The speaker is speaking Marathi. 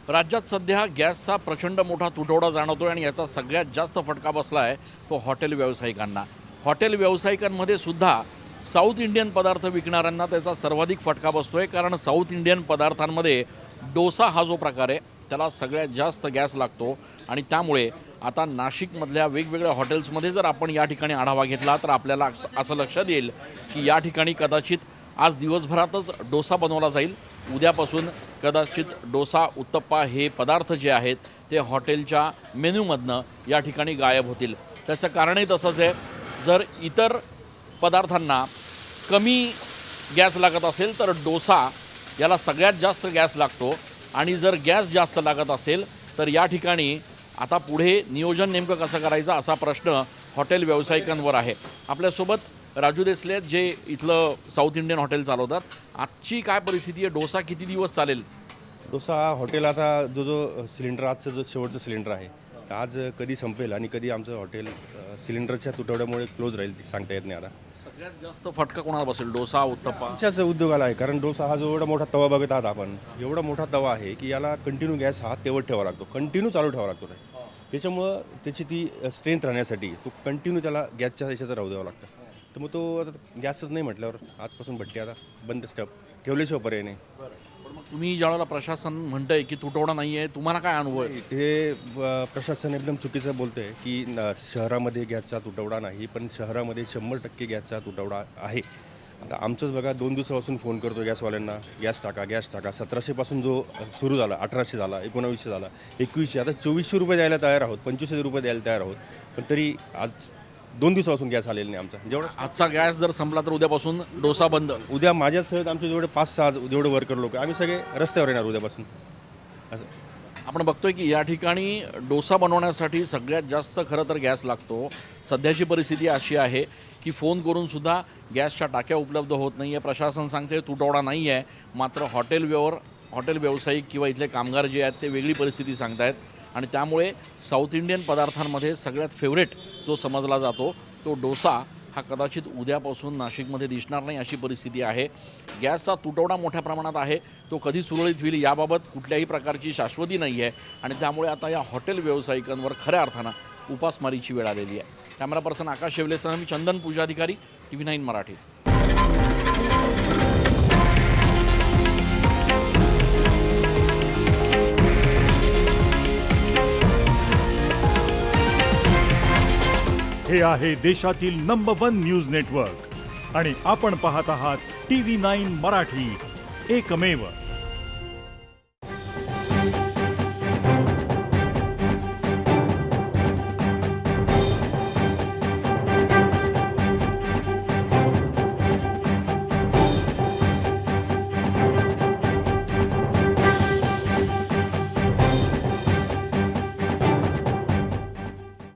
राज्यात सध्या गॅसचा प्रचंड मोठा तुटवडा जाणवतोय आणि याचा सगळ्यात जास्त फटका बसला आहे तो हॉटेल व्यावसायिकांना. हॉटेल व्यावसायिकांमध्ये सुद्धा साऊथ इंडियन पदार्थ विकणाऱ्यांना त्याचा सर्वाधिक फटका बसतोय. कारण साऊथ इंडियन पदार्थांमध्ये डोसा हा जो प्रकार आहे त्याला सगळ्यात जास्त गॅस लागतो आणि त्यामुळे आता नाशिकमधल्या वेगवेगळ्या हॉटेल्समध्ये जर आपण या ठिकाणी आढावा घेतला तर आपल्याला असं लक्षात येईल की या ठिकाणी कदाचित आज दिवसभरातच डोसा बनवला जाईल. उद्यापासून कदाचित डोसा उत्तप्पा हे पदार्थ जे आहेत ते हॉटेलच्या मेन्यूमधनं या ठिकाणी गायब होतील. त्याचं कारणही तसंच आहे. जर इतर पदार्थांना कमी गॅस लागत असेल तर डोसा याला सगळ्यात जास्त गॅस लागतो आणि जर गॅस जास्त लागत असेल तर या ठिकाणी आता पुढे नियोजन नेमकं कसं करायचं असा प्रश्न हॉटेल व्यावसायिकांवर आहे. आपल्यासोबत राजू देसले जे इथलं साऊथ इंडियन हॉटेल चालवतात. आजची काय परिस्थिती आहे? डोसा किती दिवस चालेल? डोसा हा हॉटेल आता जो सिलेंडर आजचा जो शेवटचं सिलेंडर आहे आज कधी संपेल आणि कधी आमचं हॉटेल सिलेंडरच्या तुटवड्यामुळे क्लोज राहील ते सांगता येत नाही. आता सगळ्यात जास्त फटका कोणाला बसेल? डोसा उत्तप्पा आमच्याच उद्योगाला आहे. कारण डोसा हा जो एवढा मोठा तवा बघत आहात आपण, एवढा मोठा तवा आहे की याला कंटिन्यू गॅस हा तेवढ ठेवावा लागतो, कंटिन्यू चालू ठेवावा लागतो. त्याच्यामुळं त्याची ती स्ट्रेंथ राहण्यासाठी तो कंटिन्यू त्याला गॅसच्या ह्याच्यात राहू द्यावं लागतं. तर मग तो आता गॅसच नाही म्हटल्यावर आजपासून भट्टी आता बंद स्टॉप ठेवल्याशिवाय पर्याय नाही. पण मग तुम्ही ज्यावेळेला प्रशासन म्हणतंय की तुटवडा नाही आहे, तुम्हाला काय अनुभव आहे? ते प्रशासन एकदम चुकीचं बोलतं आहे की शहरामध्ये गॅसचा तुटवडा नाही, पण शहरामध्ये 100% गॅसचा तुटवडा आहे. आता आमचंच बघा 2 दिवसापासून फोन करतो गॅसवाल्यांना, गॅस टाका गॅस टाका. 1700पासून जो सुरू झाला, 1800 झाला, 1900 झाला, 2100, आता 2400 रुपये द्यायला तयार आहोत, 2500 रुपये द्यायला तयार आहोत. पण तरी आज 2 दिवसापासून गॅस आलेला नाही आमचा. जेवढा आजचा गॅस जर संपला तर उद्यापासून डोसा बंद. उद्या माझ्यासह आमचे जेवढे 5-6 जेवढे वर्कर लोक आम्ही सगळे रस्त्यावर येणार उद्यापासून. असं आपण बघतोय की या ठिकाणी डोसा बनवण्यासाठी सगळ्यात जास्त खरं तर गॅस लागतो. सध्याची परिस्थिती अशी आहे की फोन करून सुद्धा गॅसच्या टाक्या उपलब्ध होत नाही आहे. प्रशासन सांगते तुटवडा नाही आहे, मात्र हॉटेल व्यावसायिक किंवा इथले कामगार जे आहेत ते वेगळी परिस्थिती सांगतायत आणि त्यामुळे साऊथ इंडियन पदार्थांमध्ये सगळ्यात फेवरेट जो समजला जातो तो डोसा हा कदाचित उद्यापासून नाशिकमध्ये दिसणार नाही अशी परिस्थिती आहे. गॅसचा तुटवडा मोठ्या प्रमाणात आहे. तो कधी सुरळीत होईल याबाबत कुठल्याही प्रकारची शाश्वती नाही आहे आणि त्यामुळे आता या हॉटेल व्यावसायिकांवर खऱ्या अर्थानं उपासमारीची वेळ आलेली आहे. कॅमेरा पर्सन आकाश शेवलेसह मी चंदन पूजाधिकारी, TV9 मराठी. हे आहे देशातील नंबर 1 न्यूज नेटवर्क आणि आपण पाहत आहात TV9 मराठी, एकमेव.